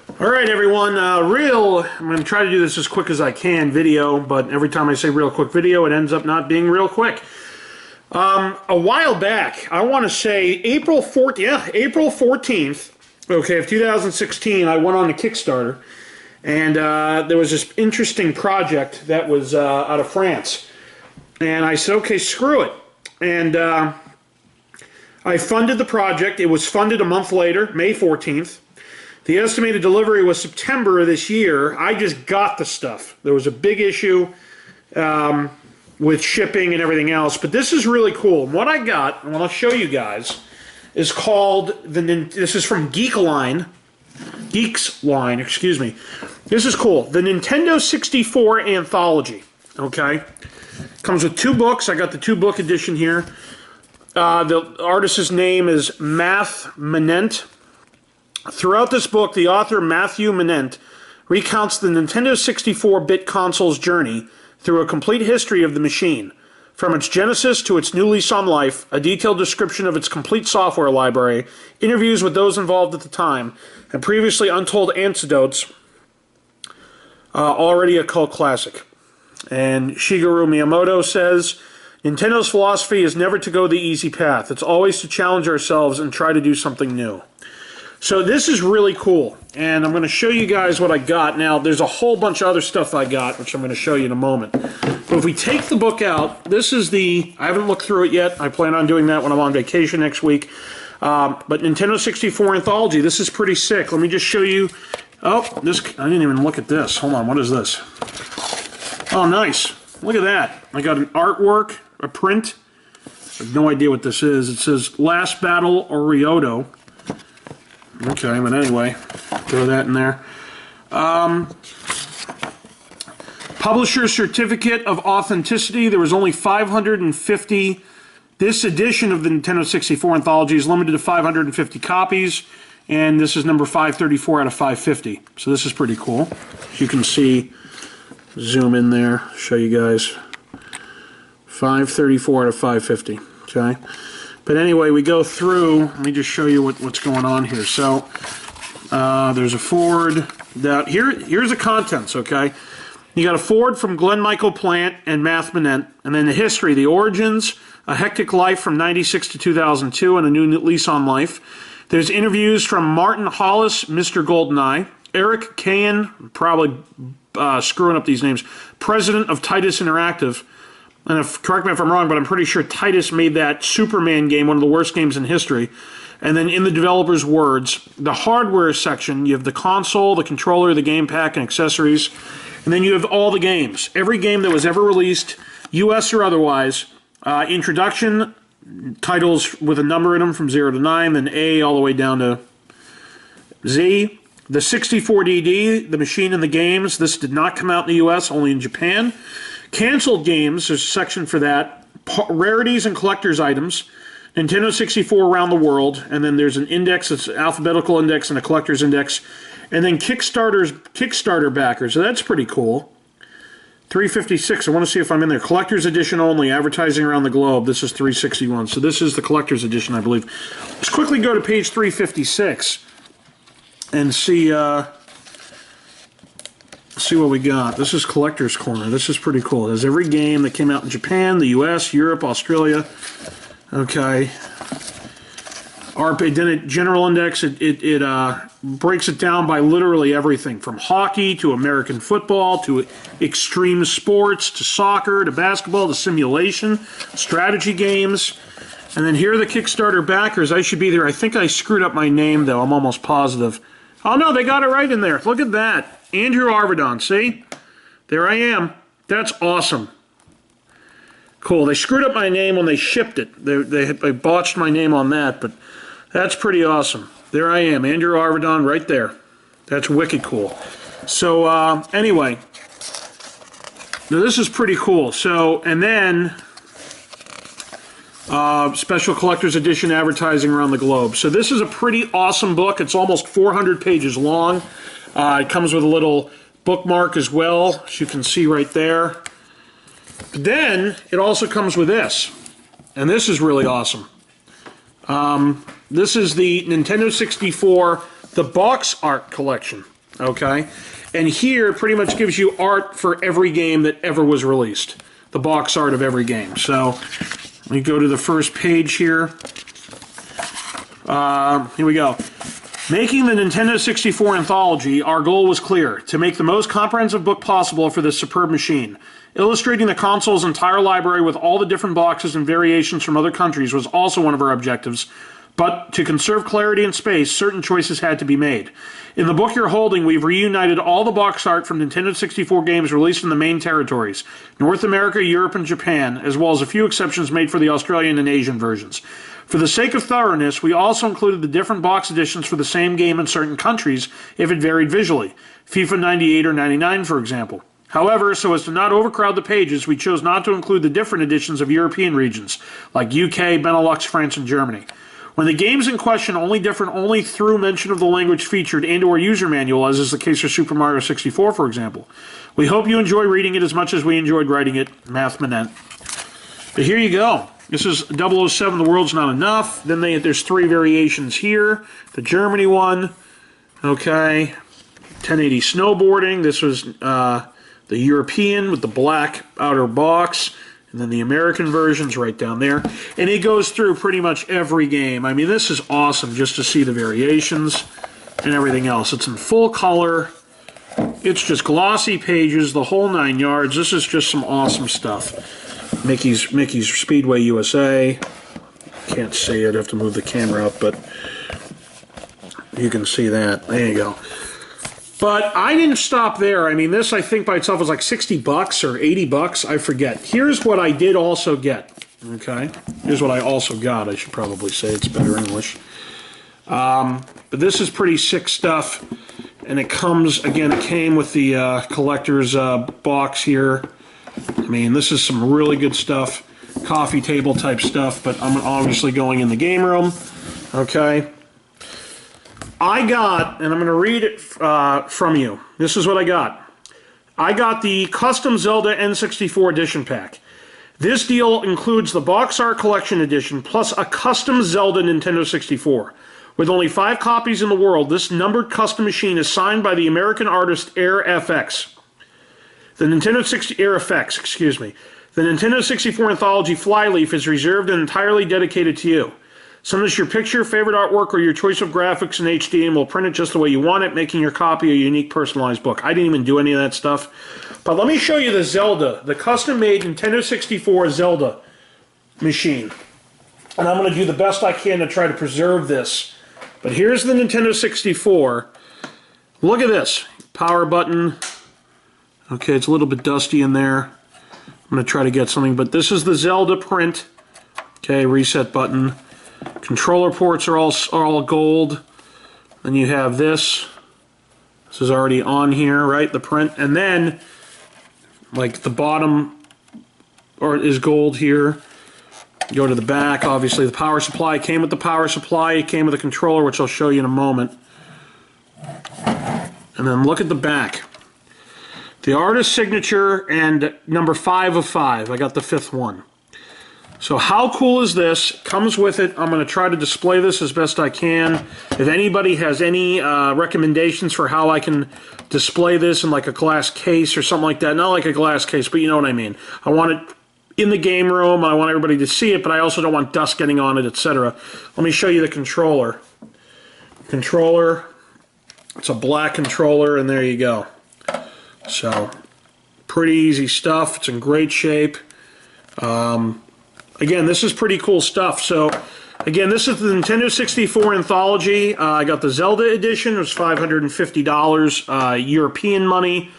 Alright everyone, I'm going to try to do this as quick as I can, video, but every time I say real quick video, it ends up not being real quick. A while back, I want to say April 14th, okay, of 2016, I went on to Kickstarter, and there was this interesting project that was out of France. And I said, okay, screw it. And I funded the project. It was funded a month later, May 14th. The estimated delivery was September of this year. I just got the stuff. There was a big issue with shipping and everything else, but this is really cool. What I got, and what I'll show you guys, is called, this is from Geeks Line, excuse me. This is cool. The Nintendo 64 Anthology, okay? Comes with 2 books. I got the 2-book edition here. The artist's name is Math Manent. Throughout this book, the author, Matthew Manent, recounts the Nintendo 64-bit console's journey through a complete history of the machine, from its genesis to its new lease on life, a detailed description of its complete software library, interviews with those involved at the time, and previously untold anecdotes, already a cult classic. And Shigeru Miyamoto says, Nintendo's philosophy is never to go the easy path. It's always to challenge ourselves and try to do something new. So this is really cool, and I'm going to show you guys what I got. Now, there's a whole bunch of other stuff I got, which I'm going to show you in a moment. But if we take the book out, this is the, I haven't looked through it yet. I plan on doing that when I'm on vacation next week. But Nintendo 64 Anthology, this is pretty sick. Let me just show you. Oh, this, I didn't even look at this. Hold on, what is this? Oh, nice. Look at that. I got an artwork, a print. I have no idea what this is. It says Last Battle or Ryoto. Okay, but anyway, throw that in there. Publisher's Certificate of Authenticity. There was only 550. This edition of the Nintendo 64 Anthology is limited to 550 copies, and this is number 534 out of 550. So this is pretty cool. You can see, zoom in there, show you guys. 534 out of 550, okay? But anyway, we go through, let me just show you what's going on here. So, there's a forward. Here's the contents, okay? You got a forward from Glenn Michael Plant and Math Manent, and then the history, the origins, a hectic life from 96 to 2002, and a new lease on life. There's interviews from Martin Hollis, Mr. Goldeneye, Eric Cahan, probably screwing up these names, president of Titus Interactive. And correct me if I'm wrong, but I'm pretty sure Titus made that Superman game one of the worst games in history. And then in the developer's words, the hardware section, you have the console, the controller, the game pack, and accessories. And then you have all the games. Every game that was ever released, US or otherwise. Introduction, titles with a number in them from 0 to 9, then A all the way down to Z. The 64DD, the machine and the games. This did not come out in the US, only in Japan. Canceled games, there's a section for that. Rarities and collector's items. Nintendo 64 around the world. And then there's an index, it's an alphabetical index and a collector's index. And then Kickstarter backers. So that's pretty cool. 356, I want to see if I'm in there. Collector's edition only, advertising around the globe. This is 361. So this is the collector's edition, I believe. Let's quickly go to page 356 and see what we got. This is Collector's Corner. This is pretty cool. It has every game that came out in Japan, the US, Europe, Australia. Okay. Then General Index, it breaks it down by literally everything, from hockey to American football to extreme sports to soccer to basketball to simulation, strategy games. And then here are the Kickstarter backers. I should be there. I think I screwed up my name, though. I'm almost positive. Oh, no, they got it right in there. Look at that. Andrew Arvidon, see? There I am. That's awesome. Cool. They screwed up my name when they shipped it. They botched my name on that, but that's pretty awesome. There I am, Andrew Arvidon, right there. That's wicked cool. So, anyway, now this is pretty cool. So, and then special collector's edition advertising around the globe. So this is a pretty awesome book. It's almost 400 pages long. It comes with a little bookmark as well, as you can see right there. But then it also comes with this, and this is really awesome. This is the Nintendo 64, the box art collection. okay? And here it pretty much gives you art for every game that ever was released. The box art of every game. So, let me go to the first page here. Here we go. Making the Nintendo 64 Anthology, our goal was clear: to make the most comprehensive book possible for this superb machine. Illustrating the console's entire library with all the different boxes and variations from other countries was also one of our objectives, but to conserve clarity and space, certain choices had to be made. In the book you're holding, we've reunited all the box art from Nintendo 64 games released in the main territories: North America, Europe, and Japan, as well as a few exceptions made for the Australian and Asian versions. For the sake of thoroughness, we also included the different box editions for the same game in certain countries if it varied visually. FIFA 98 or 99, for example. However, so as to not overcrowd the pages, we chose not to include the different editions of European regions, like UK, Benelux, France, and Germany. When the games in question only differ through mention of the language featured and/or user manual, as is the case for Super Mario 64, for example. We hope you enjoy reading it as much as we enjoyed writing it, Math Manette. But here you go. This is 007, The World's Not Enough. Then there's 3 variations here. The Germany one. Okay. 1080 Snowboarding. This was the European with the black outer box. And then the American version's right down there. And it goes through pretty much every game. I mean, this is awesome just to see the variations and everything else. It's in full color. It's just glossy pages, the whole 9 yards. This is just some awesome stuff. Mickey's Speedway USA. Can't see it, I have to move the camera up, but you can see that. There you go. But I didn't stop there. I mean, this I think by itself was like 60 bucks or 80 bucks, I forget. Here's what I did also get. Okay? Here's what I also got, I should probably say. It's better English. But this is pretty sick stuff. And it comes, again, it came with the collector's box here. I mean, this is some really good stuff, coffee table type stuff, but I'm obviously going in the game room, okay? I got, and I'm going to read it from you. This is what I got. I got the Custom Zelda N64 Edition Pack. This deal includes the Box Art Collection Edition plus a Custom Zelda Nintendo 64. With only 5 copies in the world, this numbered custom machine is signed by the American artist Air FX. The Nintendo 64 Anthology Flyleaf is reserved and entirely dedicated to you. Send us your picture, favorite artwork, or your choice of graphics in HD, and we'll print it just the way you want it, making your copy a unique, personalized book. I didn't even do any of that stuff. But let me show you the Zelda, the custom-made Nintendo 64 Zelda machine. And I'm going to do the best I can to try to preserve this. But here's the Nintendo 64. Look at this. Power button. Okay, it's a little bit dusty in there. I'm going to try to get something, but this is the Zelda print. Okay, reset button. Controller ports are all gold. Then you have this. This is already on here, right? The print. And then, like the bottom is gold here. Go to the back, obviously the power supply. It came with the power supply. It came with the controller, which I'll show you in a moment. And then look at the back. The artist's signature and number 5 of 5. I got the 5th one. So how cool is this? Comes with it. I'm going to try to display this as best I can. If anybody has any recommendations for how I can display this in like a glass case or something like that. Not like a glass case, but you know what I mean. I want it in the game room. I want everybody to see it, but I also don't want dust getting on it, etc. Let me show you the controller. It's a black controller, and there you go. So, pretty easy stuff. It's in great shape. Again, this is pretty cool stuff. So, again, this is the Nintendo 64 Anthology. I got the Zelda edition. It was $550 European money.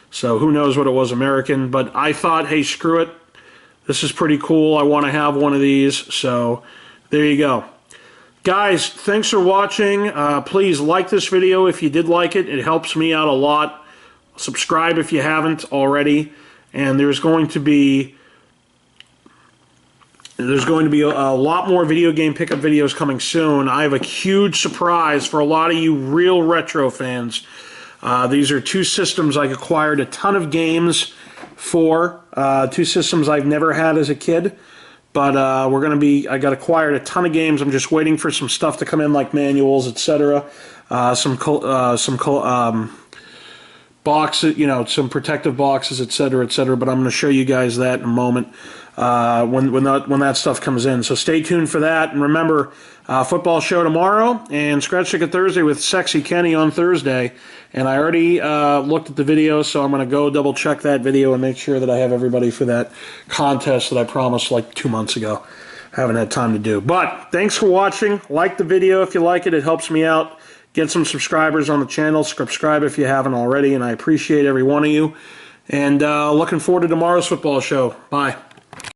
So, who knows what it was American. But I thought, hey, screw it. This is pretty cool. I want to have one of these. So, there you go. Guys, thanks for watching. Please like this video if you did like it. It helps me out a lot. Subscribe if you haven't already, and there's going to be a lot more video game pickup videos coming soon. I have a huge surprise for a lot of you real retro fans. These are 2 systems I acquired a ton of games for. 2 systems I've never had as a kid, but I got acquired a ton of games. I'm just waiting for some stuff to come in, like manuals, etc. boxes, some protective boxes, et cetera, but I'm going to show you guys that in a moment when that stuff comes in. So stay tuned for that. And remember, football show tomorrow and Scratch Ticket Thursday with Sexy Kenny on Thursday. And I already looked at the video, so I'm going to go double check that video and make sure that I have everybody for that contest that I promised like 2 months ago. Haven't had time to do. But thanks for watching. Like the video if you like it. It helps me out. Get some subscribers on the channel. Subscribe if you haven't already, and I appreciate every one of you. And looking forward to tomorrow's football show. Bye.